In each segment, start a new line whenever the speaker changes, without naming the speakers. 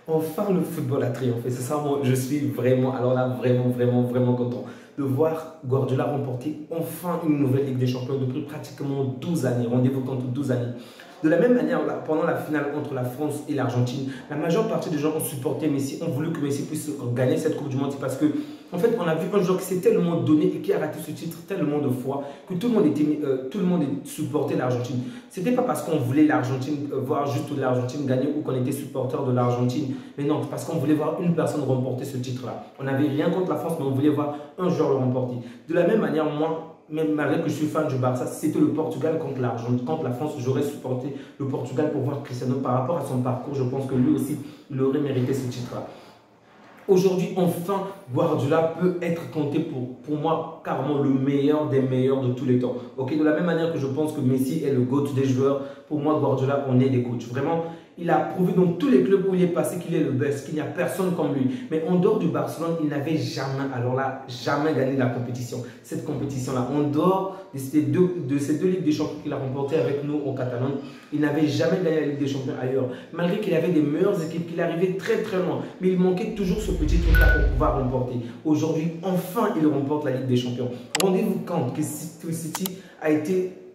Enfin, le football a triomphé. C'est ça, moi, je suis vraiment, alors là, vraiment content de voir Guardiola remporter enfin une nouvelle Ligue des Champions depuis pratiquement 12 années. Rendez-vous compte, 12 années. De la même manière, pendant la finale entre la France et l'Argentine, la majeure partie des gens ont supporté Messi, ont voulu que Messi puisse gagner cette Coupe du Monde parce que, en fait, on a vu un joueur qui s'est tellement donné et qui a raté ce titre tellement de fois que tout le monde supportait l'Argentine. C'était pas parce qu'on voulait l'Argentine, voir juste l'Argentine gagner ou qu'on était supporter de l'Argentine, mais non, parce qu'on voulait voir une personne remporter ce titre-là. On n'avait rien contre la France, mais on voulait voir un joueur le remporter. De la même manière, moi, même malgré que je suis fan du Barça, si c'était le Portugal contre la France, j'aurais supporté le Portugal pour voir Cristiano. Par rapport à son parcours, je pense que lui aussi, il aurait mérité ce titre-là. Aujourd'hui, enfin, Guardiola peut être compté pour moi carrément le meilleur des meilleurs de tous les temps. Okay? De la même manière que je pense que Messi est le GOAT des joueurs, pour moi, Guardiola, on est des coachs. Vraiment, il a prouvé dans tous les clubs où il est passé qu'il est le best, qu'il n'y a personne comme lui. Mais en dehors du Barcelone, il n'avait jamais, alors là, jamais gagné la compétition. Cette compétition-là, en dehors de ces deux Ligues des Champions qu'il a remportées avec nous au Catalogne, il n'avait jamais gagné la Ligue des Champions ailleurs. Malgré qu'il avait des meilleures équipes, qu'il arrivait très loin. Mais il manquait toujours ce petit truc-là pour pouvoir remporter. Aujourd'hui, enfin, il remporte la Ligue des Champions. Rendez-vous compte que City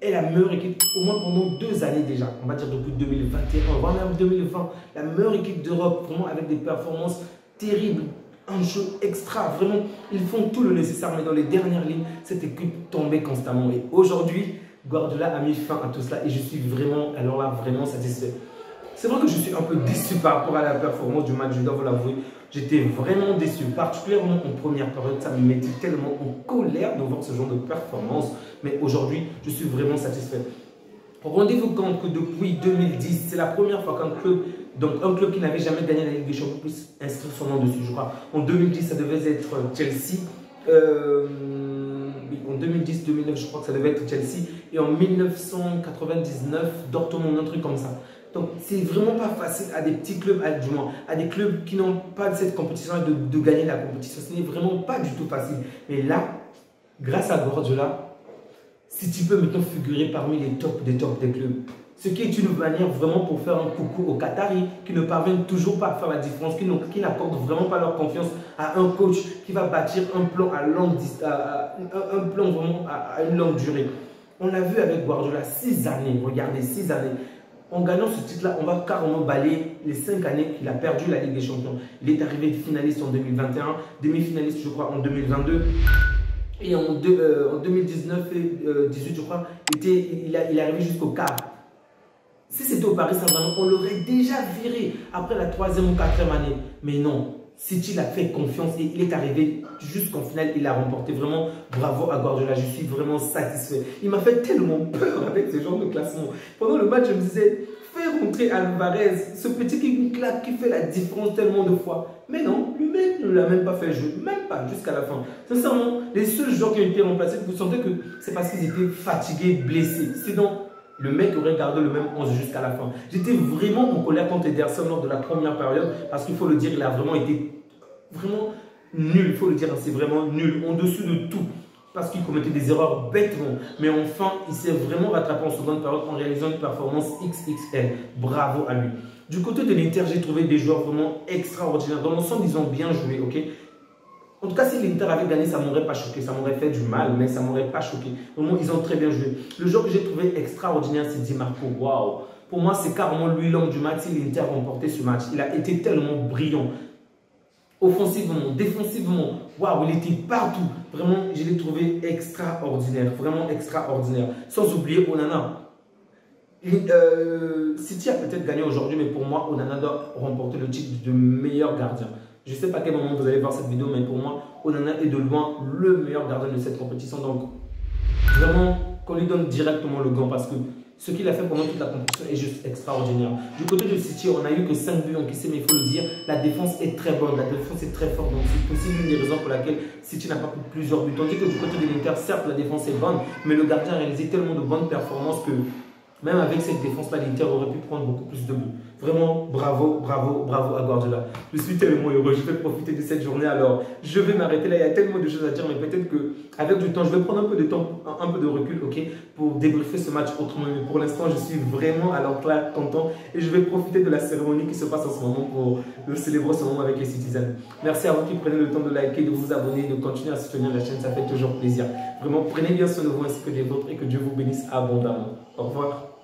est la meilleure équipe, au moins pendant 2 années déjà, on va dire depuis 2021, voire même 2020, la meilleure équipe d'Europe, vraiment avec des performances terribles, un jeu extra, vraiment, ils font tout le nécessaire, mais dans les dernières lignes, cette équipe tombait constamment. Et aujourd'hui, Guardiola a mis fin à tout cela et je suis vraiment, alors là, vraiment satisfait. C'est vrai que je suis un peu déçu par rapport à la performance du match, je dois vous l'avouer. J'étais vraiment déçu, particulièrement en première période. Ça me mettait tellement en colère de voir ce genre de performance. Mais aujourd'hui, je suis vraiment satisfait. Rendez-vous compte que depuis 2010, c'est la première fois qu'un club qui n'avait jamais gagné la Ligue des Champions puisse inscrire son nom dessus, je crois. En 2010, ça devait être Chelsea. En 2010-2009, je crois que ça devait être Chelsea. Et en 1999, Dortmund, un truc comme ça. Donc, c'est vraiment pas facile à des petits clubs, du moins, à des clubs qui n'ont pas cette compétition de gagner la compétition. Ce n'est vraiment pas du tout facile. Mais là, grâce à Guardiola, City peut maintenant figurer parmi les tops des clubs. Ce qui est une manière vraiment pour faire un coucou aux Qataris qui ne parviennent toujours pas à faire la différence, qui n'accordent vraiment pas leur confiance à un coach qui va bâtir un plan à une longue durée. On l'a vu avec Guardiola, 6 années, regardez, 6 années. En gagnant ce titre-là, on va carrément balayer les 5 années qu'il a perdu la Ligue des Champions. Il est arrivé finaliste en 2021, demi-finaliste, je crois, en 2022. Et en 2019 et 2018, je crois, il est arrivé jusqu'au quart. Si c'était au Paris Saint-Germain, on l'aurait déjà viré après la 3e ou 4e année. Mais non, City l'a fait confiance et il est arrivé jusqu'en finale. Il a remporté. Vraiment, bravo à Guardiola. Je suis vraiment satisfait. Il m'a fait tellement peur avec ce genre de classement. Pendant le match, je me disais, fais rentrer Alvarez, ce petit qui claque, qui fait la différence tellement de fois. Mais non, lui-même ne l'a même pas fait jouer. Même pas jusqu'à la fin. Sincèrement, les seuls joueurs qui ont été remplacés, vous sentez que c'est parce qu'ils étaient fatigués, blessés. Sinon, le mec aurait gardé le même 11 jusqu'à la fin. J'étais vraiment en colère contre Ederson lors de la première période parce qu'il faut le dire, il a vraiment été nul. Il faut le dire, c'est vraiment nul, en dessous de tout. Parce qu'il commettait des erreurs bêtement. Mais enfin, il s'est vraiment rattrapé en seconde période en réalisant une performance XXL. Bravo à lui. Du côté de l'Inter, j'ai trouvé des joueurs vraiment extraordinaires. Dans l'ensemble, ils ont bien joué, ok? En tout cas, si l'Inter avait gagné, ça ne m'aurait pas choqué. Ça m'aurait fait du mal, mais ça ne m'aurait pas choqué. Vraiment, ils ont très bien joué. Le joueur que j'ai trouvé extraordinaire, c'est Di Marco. Waouh! Pour moi, c'est carrément lui l'homme du match si l'Inter remportait ce match. Il a été tellement brillant. Offensivement, défensivement, waouh, il était partout. Vraiment, je l'ai trouvé extraordinaire. Vraiment extraordinaire. Sans oublier Onana. City a peut-être gagné aujourd'hui, mais pour moi, Onana doit remporter le titre de meilleur gardien. Je ne sais pas à quel moment vous allez voir cette vidéo, mais pour moi, Onana est de loin le meilleur gardien de cette compétition. Donc, vraiment, qu'on lui donne directement le gant parce que ce qu'il a fait pendant toute la compétition est juste extraordinaire. Du côté de City, on a eu que 5 buts encaissés, mais il faut le dire, la défense est très bonne, la défense est très forte. Donc, c'est aussi l'une des raisons pour laquelle City n'a pas pris plusieurs buts. Tandis que du côté de l'Inter, certes, la défense est bonne, mais le gardien a réalisé tellement de bonnes performances que même avec cette défense-là, l'Inter aurait pu prendre beaucoup plus de buts. Vraiment, bravo, bravo, bravo à Guardiola. Je suis tellement heureux, je vais profiter de cette journée. Alors, je vais m'arrêter là, il y a tellement de choses à dire, mais peut-être qu'avec du temps, je vais prendre un peu de temps, un peu de recul, ok, pour débriefer ce match autrement. Mais pour l'instant, je suis vraiment alors là, content et je vais profiter de la cérémonie qui se passe en ce moment pour célébrer ce moment avec les Citizens. Merci à vous qui prenez le temps de liker, de vous abonner, de continuer à soutenir la chaîne, ça fait toujours plaisir. Vraiment, prenez bien soin de vous ainsi que des vôtres et que Dieu vous bénisse abondamment. Au revoir.